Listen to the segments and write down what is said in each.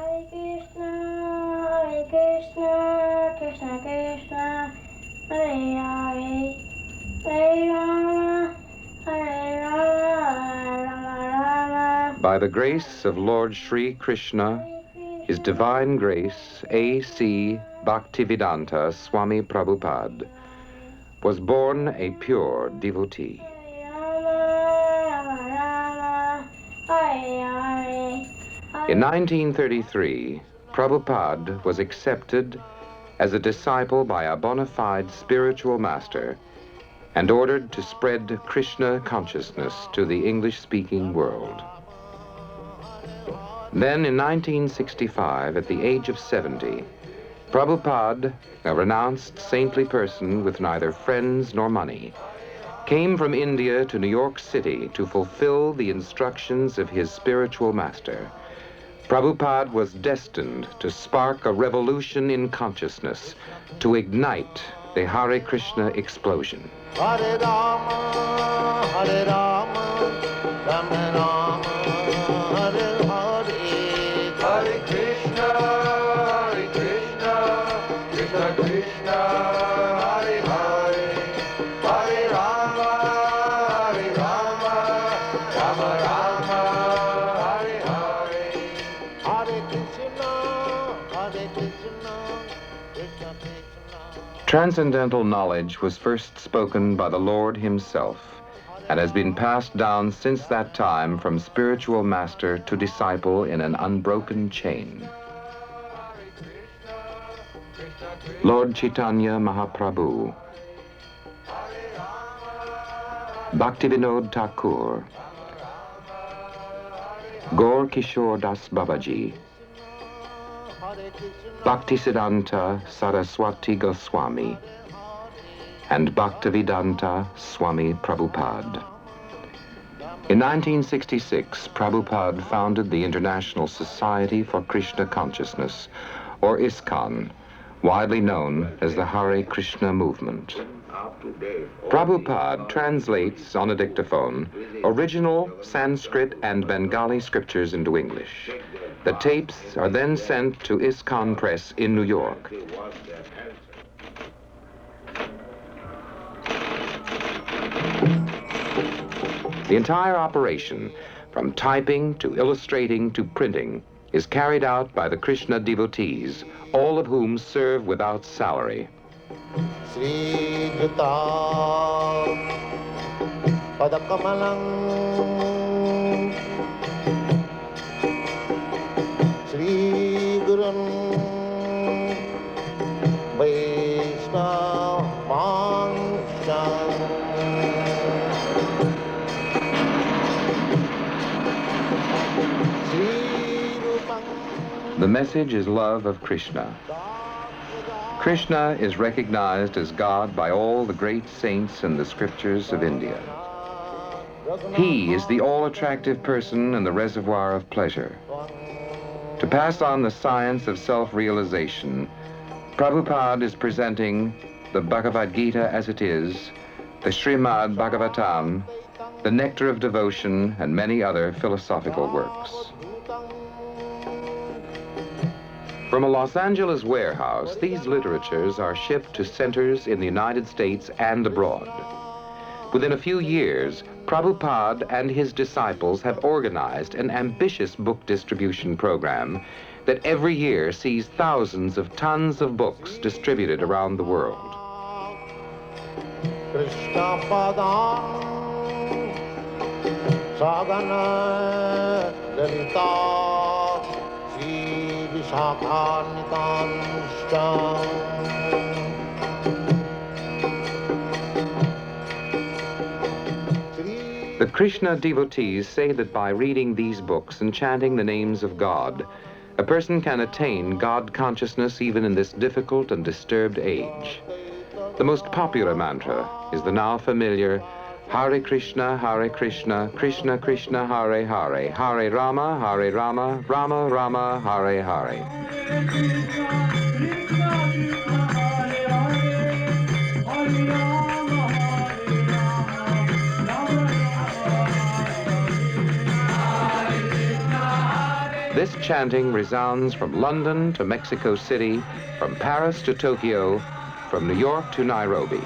Hare Krishna, Krishna Krishna, Hare Hare, Hare Rama, Hare Rama, Rama Rama. By the grace of Lord Sri Krishna, His Divine Grace, A.C. Bhaktivedanta Swami Prabhupada, was born a pure devotee. In 1933, Prabhupada was accepted as a disciple by a bona fide spiritual master and ordered to spread Krishna consciousness to the English-speaking world. Then in 1965, at the age of 70, Prabhupada, a renounced saintly person with neither friends nor money, came from India to New York City to fulfill the instructions of his spiritual master. Prabhupada was destined to spark a revolution in consciousness, to ignite the Hare Krishna explosion. Hare Rama, Hare Rama, Rama Rama, Hare Hare, Hare Krishna, Krishna Krishna, Hare Hare, Hare Rama, Rama Rama, Hare Hare, Hare Krishna, Krishna Krishna. Transcendental knowledge was first spoken by the Lord himself and has been passed down since that time from spiritual master to disciple in an unbroken chain. Lord Chaitanya Mahaprabhu, Bhaktivinoda Thakur, Gaur Kishore Das Babaji, Bhaktisiddhanta Saraswati Goswami, and Bhaktivedanta Swami Prabhupada. In 1966, Prabhupada founded the International Society for Krishna Consciousness, or ISKCON, widely known as the Hare Krishna movement. Prabhupada translates on a dictaphone original Sanskrit and Bengali scriptures into English. The tapes are then sent to ISKCON Press in New York. The entire operation, from typing to illustrating to printing, is carried out by the Krishna devotees, all of whom serve without salary. Sri Juta Padakamalang Sri Gurun Vaishnava Mancham. The message is love of Krishna. Krishna is recognized as God by all the great saints in the scriptures of India. He is the all-attractive person and the reservoir of pleasure. To pass on the science of self-realization, Prabhupada is presenting the Bhagavad Gita as it is, the Srimad Bhagavatam, the Nectar of Devotion, and many other philosophical works. From a Los Angeles warehouse, these literatures are shipped to centers in the United States and abroad. Within a few years, Prabhupada and his disciples have organized an ambitious book distribution program that every year sees thousands of tons of books distributed around the world. Krishna Padam Sagana Lalita Sri The Krishna devotees say that by reading these books and chanting the names of God, a person can attain God consciousness even in this difficult and disturbed age. The most popular mantra is the now familiar Hare Krishna, Krishna Krishna, Hare Hare, Hare Rama, Rama Rama, Hare Hare. This chanting resounds from London to Mexico City, from Paris to Tokyo, from New York to Nairobi.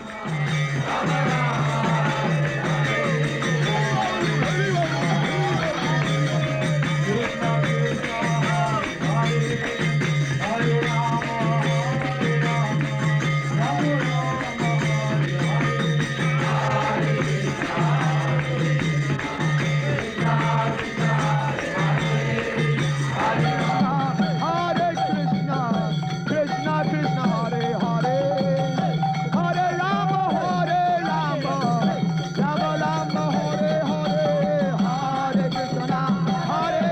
Hare Krishna, Krishna Krishna Hare Hare, Hare Rama, Rama Rama Hare Hare, Hare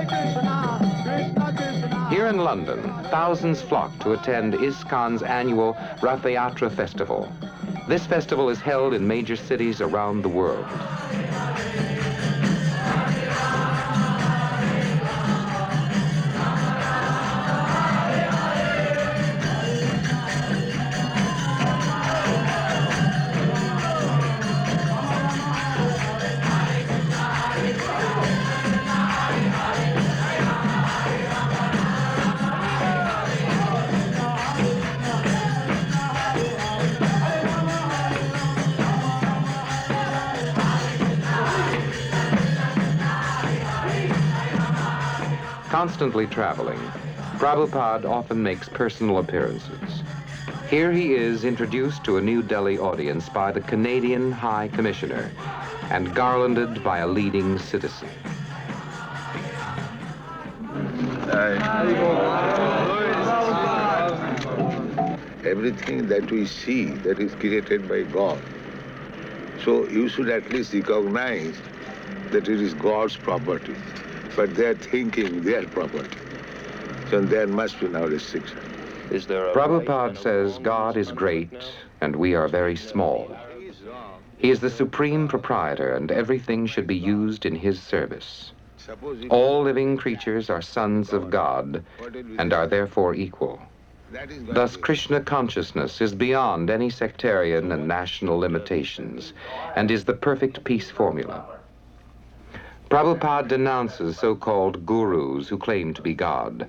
Krishna, Krishna Krishna. Here in London, thousands flock to attend ISKCON's annual Rath Yatra Festival. This festival is held in major cities around the world. Constantly traveling, Prabhupada often makes personal appearances. Here he is introduced to a New Delhi audience by the Canadian High Commissioner and garlanded by a leading citizen. Everything that we see, that is created by God. So you should at least recognize that it is God's property. But they are thinking their property. So there must be no restriction. Prabhupada says God is great and we are very small. He is the supreme proprietor and everything should be used in his service. All living creatures are sons of God and are therefore equal. Thus, Krishna consciousness is beyond any sectarian and national limitations and is the perfect peace formula. Prabhupada denounces so-called gurus who claim to be God.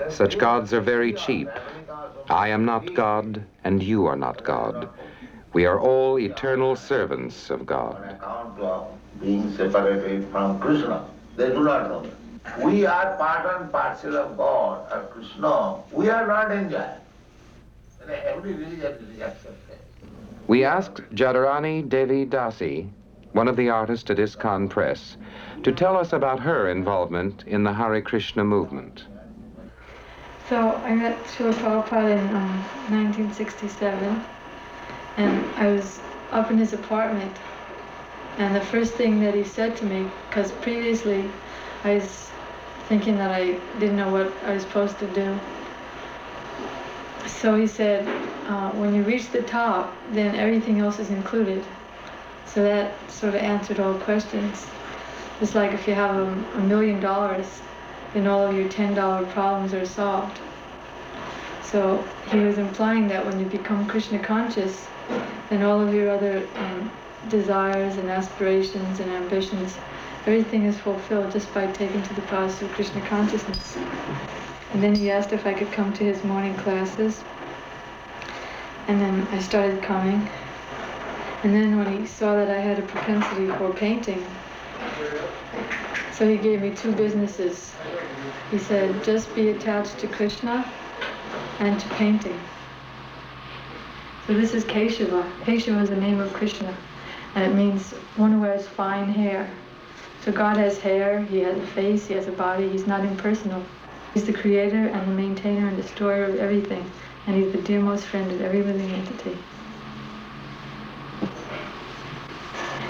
Such gods are very cheap. I am not God, and you are not God. We are all eternal servants of God. Account of being separated from Krishna, they do not know. We are part and parcel of God, or Krishna. We are not enjoying. Every religion rejects it. We asked Jadharani Devi Dasi, one of the artists at ISKCON Press, to tell us about her involvement in the Hare Krishna movement. So I met Srila Prabhupada in 1967, and I was up in his apartment, and the first thing that he said to me, because previously I was thinking that I didn't know what I was supposed to do. So he said, when you reach the top, then everything else is included. So that sort of answered all questions. It's like if you have $1 million, then all of your $10 problems are solved. So he was implying that when you become Krishna conscious, then all of your other desires and aspirations and ambitions, everything is fulfilled just by taking to the process of Krishna consciousness. And then he asked if I could come to his morning classes. And then I started coming. And then when he saw that I had a propensity for painting, so he gave me 2 businesses. He said, just be attached to Krishna and to painting. So this is Keshava. Keshava is the name of Krishna, and it means one who has fine hair. So God has hair, he has a face, he has a body, he's not impersonal. He's the creator and the maintainer and destroyer of everything, and he's the dearmost friend of every living entity.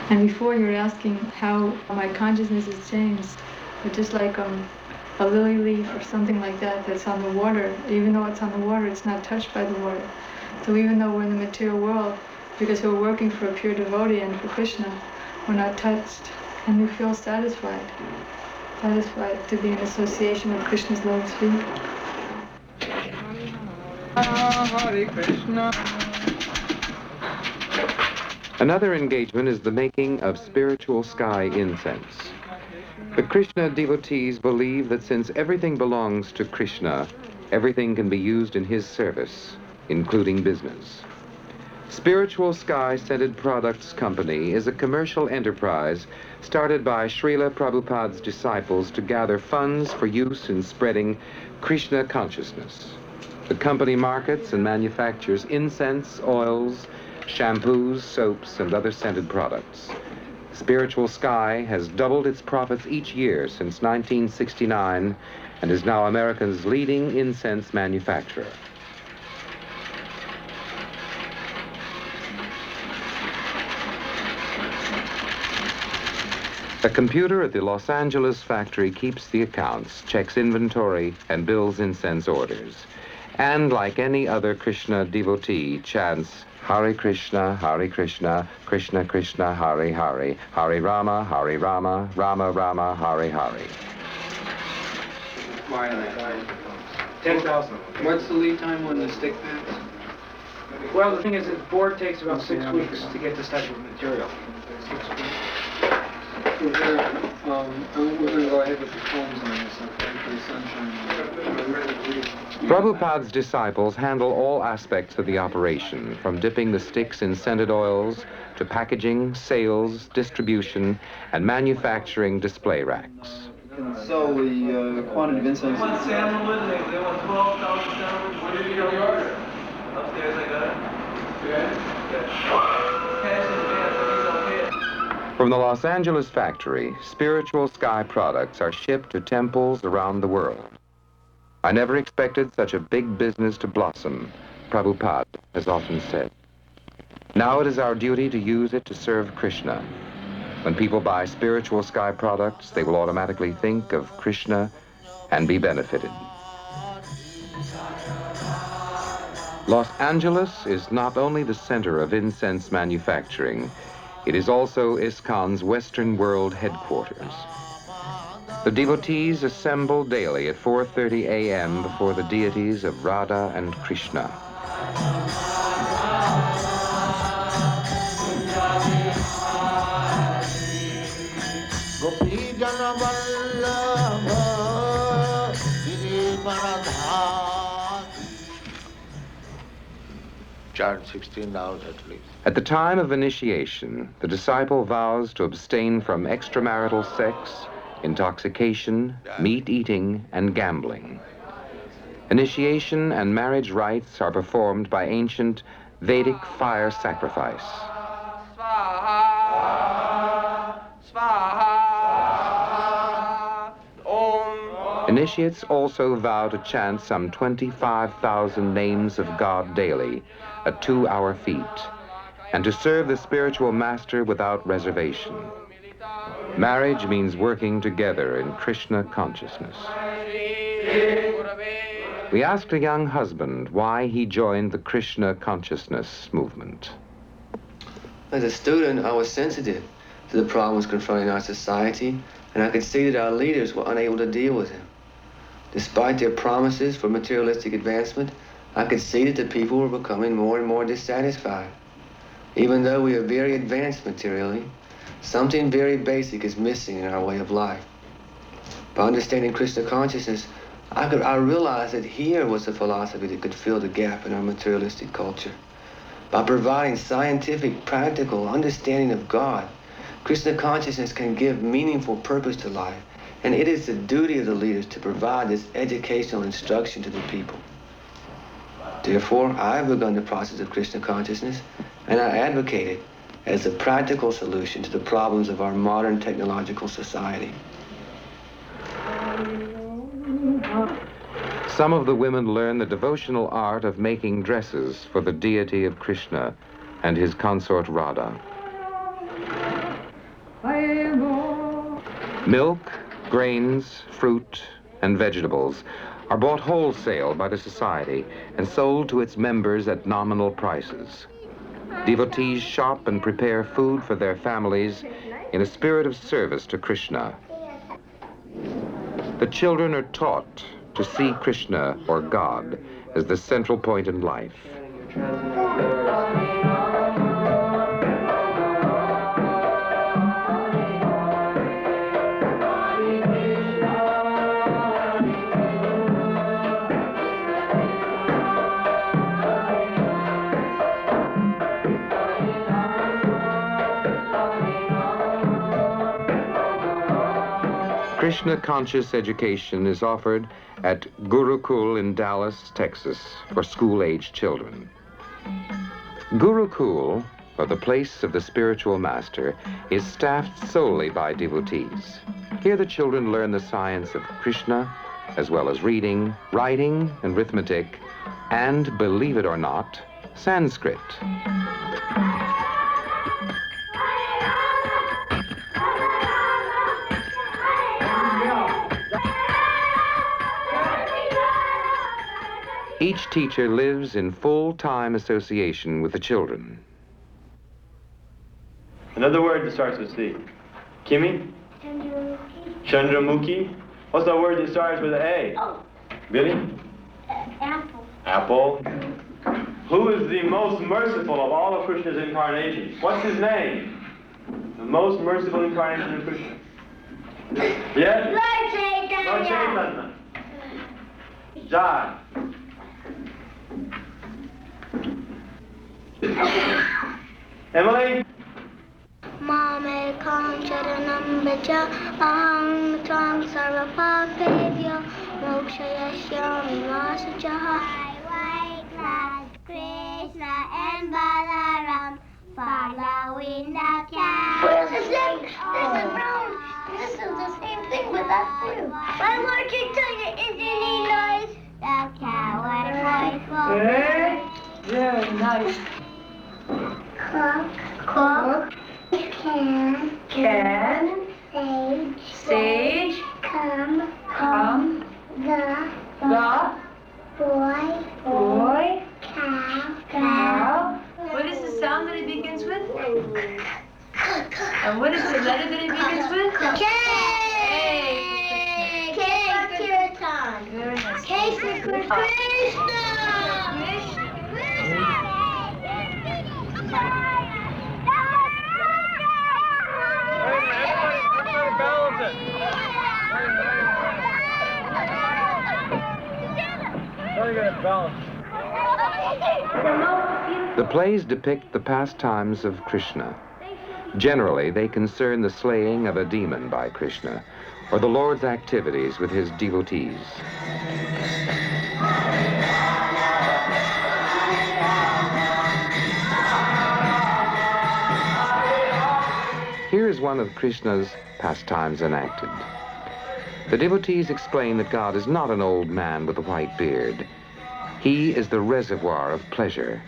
And before you're asking how my consciousness has changed, but just like a lily leaf or something like that that's on the water, even though it's on the water, it's not touched by the water. So even though we're in the material world, because we're working for a pure devotee and for Krishna, we're not touched, and we feel satisfied to be in association with Krishna's lotus feet. Hare Krishna. Another engagement is the making of spiritual sky incense. The Krishna devotees believe that since everything belongs to Krishna, everything can be used in his service, including business. Spiritual Sky Scented Products Company is a commercial enterprise started by Srila Prabhupada's disciples to gather funds for use in spreading Krishna consciousness. The company markets and manufactures incense, oils, shampoos, soaps, and other scented products. Spiritual Sky has doubled its profits each year since 1969 and is now America's leading incense manufacturer. A computer at the Los Angeles factory keeps the accounts, checks inventory, and bills incense orders. And like any other Krishna devotee, chants Hare Krishna, Krishna Krishna, Hare Hare, Hare Rama, Rama Rama, Hare Hare. Why 10,000. What's the lead time on the stick pans? Well, the thing is, the board takes about 6 weeks to get this type of material. 6 weeks. We're going to go ahead with the combs on this, okay, for the sunshine. Prabhupada's disciples handle all aspects of the operation, from dipping the sticks in scented oils to packaging, sales, distribution, and manufacturing display racks. So the quantity of incense. One sandal with it. They want 12,000 sandals. What did you get on your order? Upstairs, I got it. Yeah. Cash in advance, he's okay. From the Los Angeles factory, Spiritual Sky products are shipped to temples around the world. I never expected such a big business to blossom, Prabhupada has often said. Now it is our duty to use it to serve Krishna. When people buy Spiritual Sky products, they will automatically think of Krishna and be benefited. Los Angeles is not only the center of incense manufacturing, it is also ISKCON's Western World headquarters. The devotees assemble daily at 4:30 a.m. before the deities of Radha and Krishna. Chant 16 hours at least. At the time of initiation, the disciple vows to abstain from extramarital sex, intoxication, meat eating, and gambling. Initiation and marriage rites are performed by ancient Vedic fire sacrifice. Initiates also vow to chant some 25,000 names of God daily, a 2-hour feat, and to serve the spiritual master without reservation. Marriage means working together in Krishna consciousness. We asked a young husband why he joined the Krishna consciousness movement. As a student, I was sensitive to the problems confronting our society, and I could see that our leaders were unable to deal with them. Despite their promises for materialistic advancement, I could see that the people were becoming more and more dissatisfied. Even though we are very advanced materially, something very basic is missing in our way of life. By understanding Krishna consciousness, I realized that here was a philosophy that could fill the gap in our materialistic culture. By providing scientific, practical understanding of God, Krishna consciousness can give meaningful purpose to life, and it is the duty of the leaders to provide this educational instruction to the people. Therefore, I have begun the process of Krishna consciousness, and I advocate it as a practical solution to the problems of our modern technological society. Some of the women learn the devotional art of making dresses for the deity of Krishna and his consort Radha. Milk, grains, fruit, and vegetables are bought wholesale by the society and sold to its members at nominal prices. Devotees shop and prepare food for their families in a spirit of service to Krishna. The children are taught to see Krishna, or God, as the central point in life. Krishna Conscious education is offered at Gurukul in Dallas, Texas, for school-aged children. Gurukul, or the place of the spiritual master, is staffed solely by devotees. Here the children learn the science of Krishna, as well as reading, writing, and arithmetic, and, believe it or not, Sanskrit. Each teacher lives in full-time association with the children. Another word that starts with C. Kimmy? Chandramukhi. Chandramukhi? What's that word that starts with an A? Oh. Billy? Apple. Apple. Who is the most merciful of all of Krishna's incarnations? What's his name? The most merciful incarnation of Krishna. Yes? Lord Chaitanya. Lord Chaitanya. Jai. Emily? Mame Kancharanam Bacha Aham Tvam Sarvapapevya Mokshayashyami Masachaha. White flag, Krishna and Balaram following the cow. This is brown. This is the same thing with that blue. My Lord Chaitanya, isn't he nice? The cow and white Very nice. Cook. Can. Sage. Come. The. Boy. Cow. What is the sound that it begins with? And what is the letter that it begins with? K. K for Kirtan. Very nice. K for Krishna. The plays depict the pastimes of Krishna. Generally, they concern the slaying of a demon by Krishna, or the Lord's activities with his devotees. Here is one of Krishna's pastimes enacted. The devotees explain that God is not an old man with a white beard. He is the reservoir of pleasure,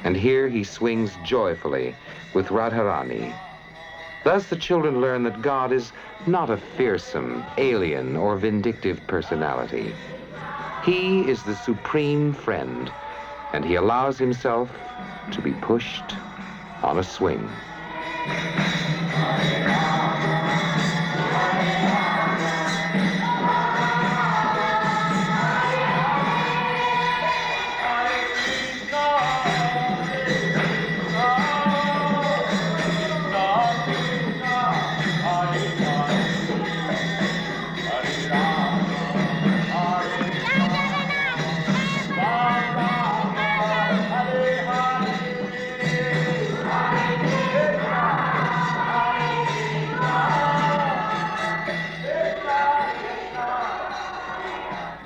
and here he swings joyfully with Radharani. Thus the children learn that God is not a fearsome, alien, or vindictive personality. He is the supreme friend, and he allows himself to be pushed on a swing.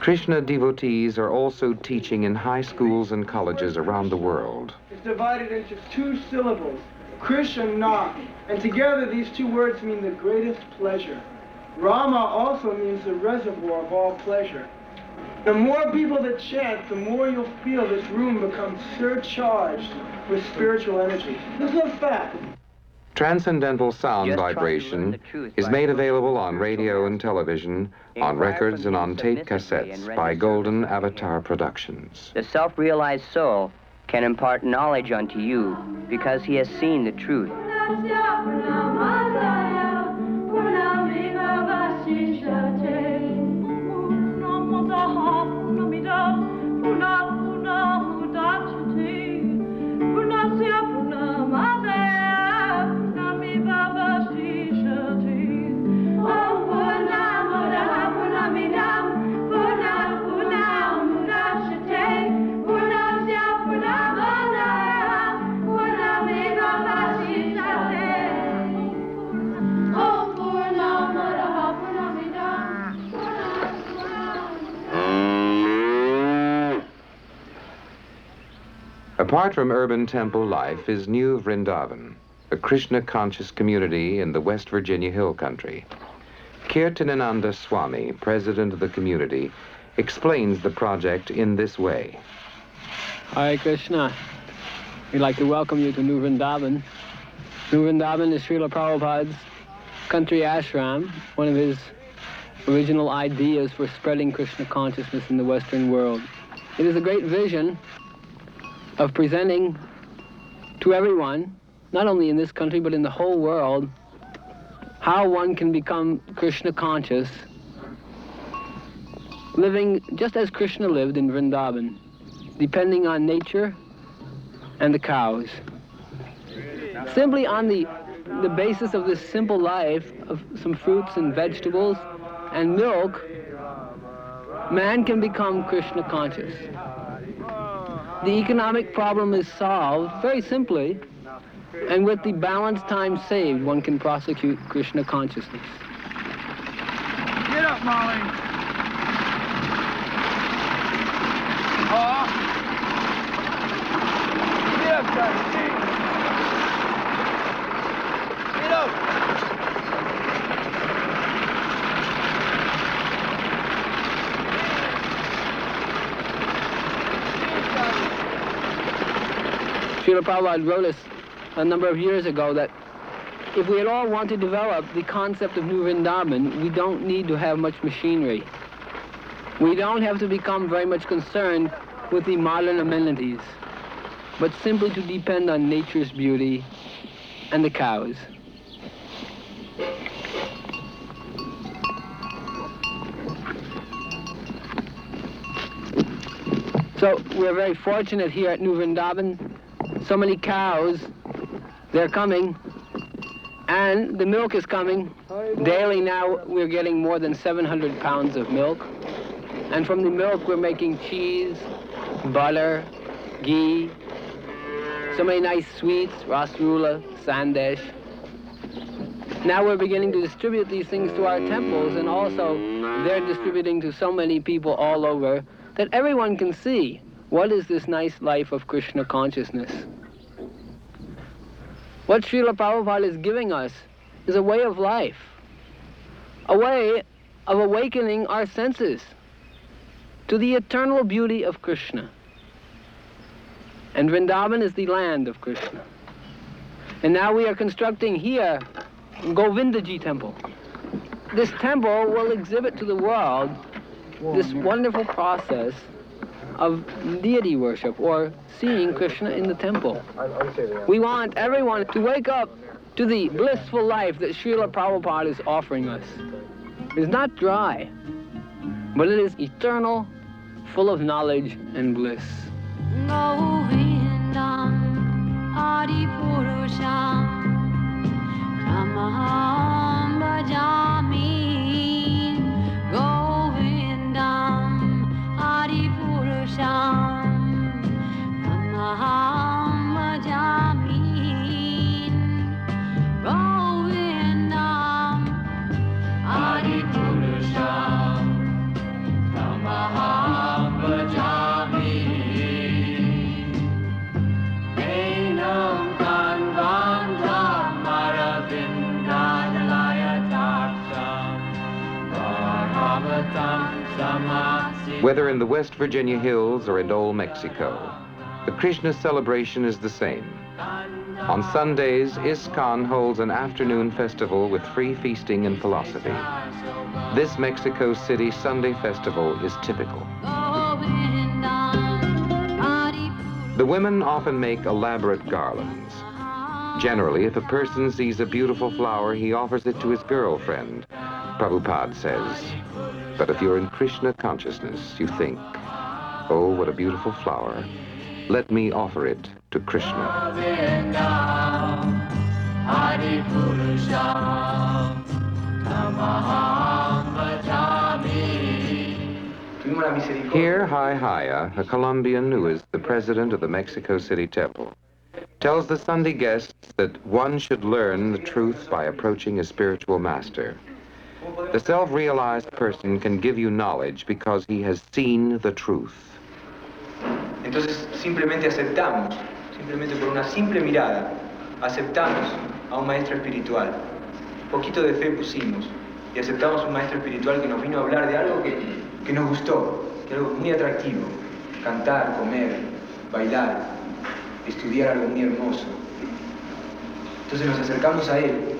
Krishna devotees are also teaching in high schools and colleges around the world. It's divided into 2 syllables, Krishna, and together these 2 words mean the greatest pleasure. Rama also means the reservoir of all pleasure. The more people that chant, the more you'll feel this room becomes surcharged with spiritual energy. This is a fact. Transcendental sound vibration is made available on radio and television, on records and on tape cassettes by Golden Avatar Productions. The self-realized soul can impart knowledge unto you because he has seen the truth. Apart from urban temple life is New Vrindavan, a Krishna conscious community in the West Virginia Hill Country. Kirtanananda Swami, president of the community, explains the project in this way. Hare Krishna. We'd like to welcome you to New Vrindavan. New Vrindavan is Srila Prabhupada's country ashram, one of his original ideas for spreading Krishna consciousness in the Western world. It is a great vision of presenting to everyone, not only in this country but in the whole world, how one can become Krishna conscious, living just as Krishna lived in Vrindavan, depending on nature and the cows. Simply on the basis of this simple life of some fruits and vegetables and milk, man can become Krishna conscious. The economic problem is solved very simply, and with the balanced time saved, one can prosecute Krishna consciousness. Get up, Molly. Get up, Dusty. Get up. Srila Prabhupada wrote us a number of years ago that if we at all want to develop the concept of New Vrindavan, we don't need to have much machinery. We don't have to become very much concerned with the modern amenities, but simply to depend on nature's beauty and the cows. So we're very fortunate here at New Vrindavan. So many cows, they're coming, and the milk is coming. Daily now we're getting more than 700 pounds of milk. And from the milk we're making cheese, butter, ghee, so many nice sweets, rasgulla, sandesh. Now we're beginning to distribute these things to our temples, and also they're distributing to so many people all over that everyone can see what is this nice life of Krishna consciousness. What Srila Prabhupada is giving us is a way of life, a way of awakening our senses to the eternal beauty of Krishna. And Vrindavan is the land of Krishna. And now we are constructing here Govindaji temple. This temple will exhibit to the world this wonderful process of deity worship, or seeing Krishna in the temple. We want everyone to wake up to the blissful life that Srila Prabhupada is offering us. It is not dry, but it is eternal, full of knowledge and bliss. Whether in the West Virginia hills or in old Mexico, the Krishna celebration is the same. On Sundays, ISKCON holds an afternoon festival with free feasting and philosophy. This Mexico City Sunday festival is typical. The women often make elaborate garlands. Generally, if a person sees a beautiful flower, he offers it to his girlfriend, Prabhupada says. But if you're in Krishna consciousness, you think, oh, what a beautiful flower. Let me offer it to Krishna. Here, Haya, a Colombian who is the president of the Mexico City Temple, tells the Sunday guests that one should learn the truth by approaching a spiritual master. The self-realized person can give you knowledge because he has seen the truth. Entonces simplemente aceptamos, simplemente por una simple mirada, aceptamos a un maestro espiritual. Un poquito de fe pusimos y aceptamos un maestro espiritual que nos vino a hablar de algo que nos gustó, que algo muy atractivo. Cantar, comer, bailar, estudiar algo muy hermoso. Entonces nos acercamos a él.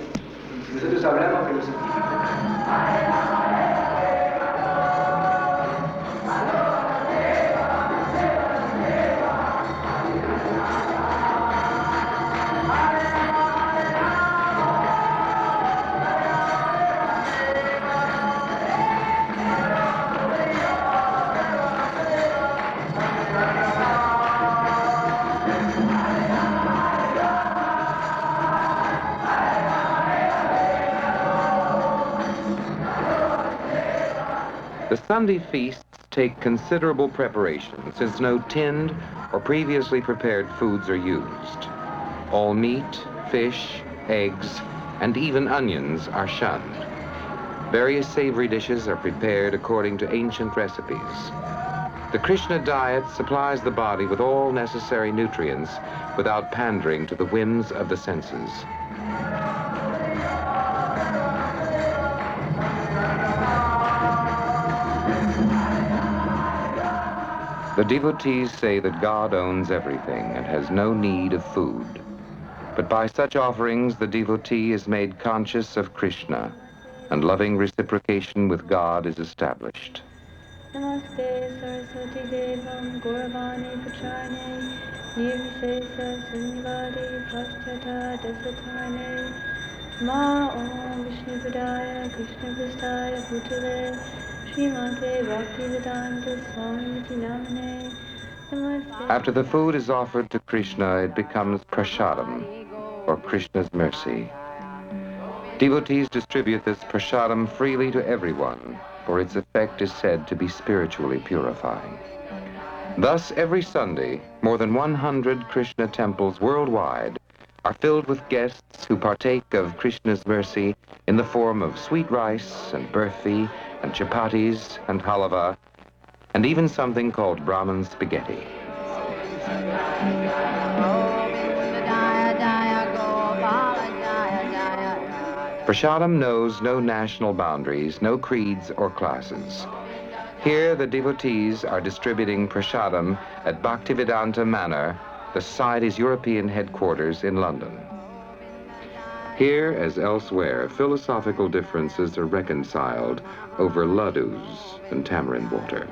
Si nosotros hablamos de los científicos. The Sunday feasts take considerable preparation, since no tinned or previously prepared foods are used. All meat, fish, eggs, and even onions are shunned. Various savory dishes are prepared according to ancient recipes. The Krishna diet supplies the body with all necessary nutrients without pandering to the whims of the senses. The devotees say that God owns everything and has no need of food. But by such offerings, the devotee is made conscious of Krishna, and loving reciprocation with God is established. Namaste Saraswati Devam Gauravani Putrane Nirvisesa Sunyavadi Prasthata Dasatane Ma Om Vishnu Padaya Krishna Prasthaya Bhutale Srimate Bhaktivedanta Swami Namane. After the food is offered to Krishna, it becomes prasadam, or Krishna's mercy. Devotees distribute this prasadam freely to everyone, for its effect is said to be spiritually purifying. Thus, every Sunday, more than 100 Krishna temples worldwide are filled with guests who partake of Krishna's mercy in the form of sweet rice and burfi and chapatis and halava, and even something called Brahmin spaghetti. Prasadam knows no national boundaries, no creeds or classes. Here, the devotees are distributing prasadam at Bhaktivedanta Manor, the Society's European headquarters in London. Here, as elsewhere, philosophical differences are reconciled over laddus and tamarind water.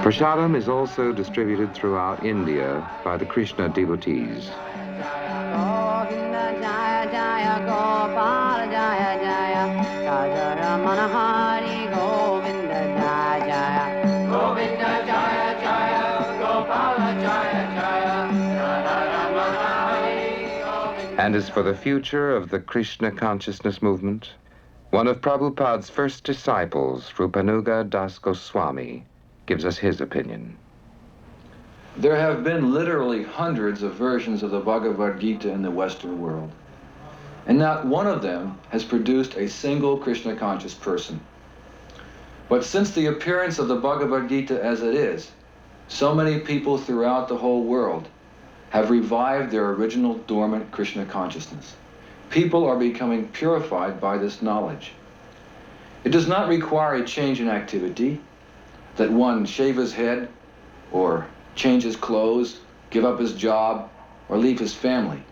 Prasadam is also distributed throughout India by the Krishna devotees. And as for the future of the Krishna Consciousness movement, one of Prabhupada's first disciples, Rupanuga Das Goswami, gives us his opinion. There have been literally hundreds of versions of the Bhagavad Gita in the Western world, and not one of them has produced a single Krishna conscious person. But since the appearance of the Bhagavad Gita as it is, so many people throughout the whole world have revived their original dormant Krishna consciousness. People are becoming purified by this knowledge. It does not require a change in activity, that one shave his head, or change his clothes, give up his job, or leave his family.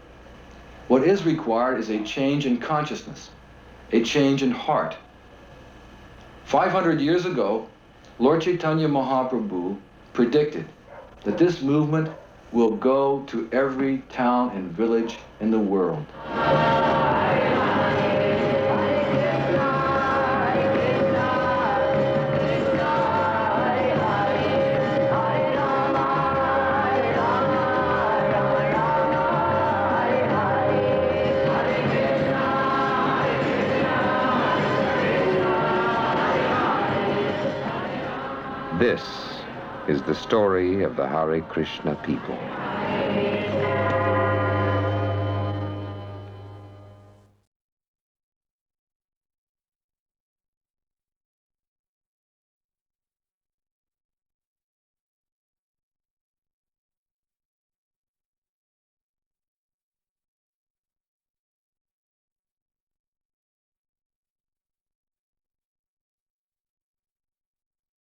What is required is a change in consciousness, a change in heart. 500 years ago, Lord Chaitanya Mahaprabhu predicted that this movement will go to every town and village in the world. This is the story of the Hare Krishna people.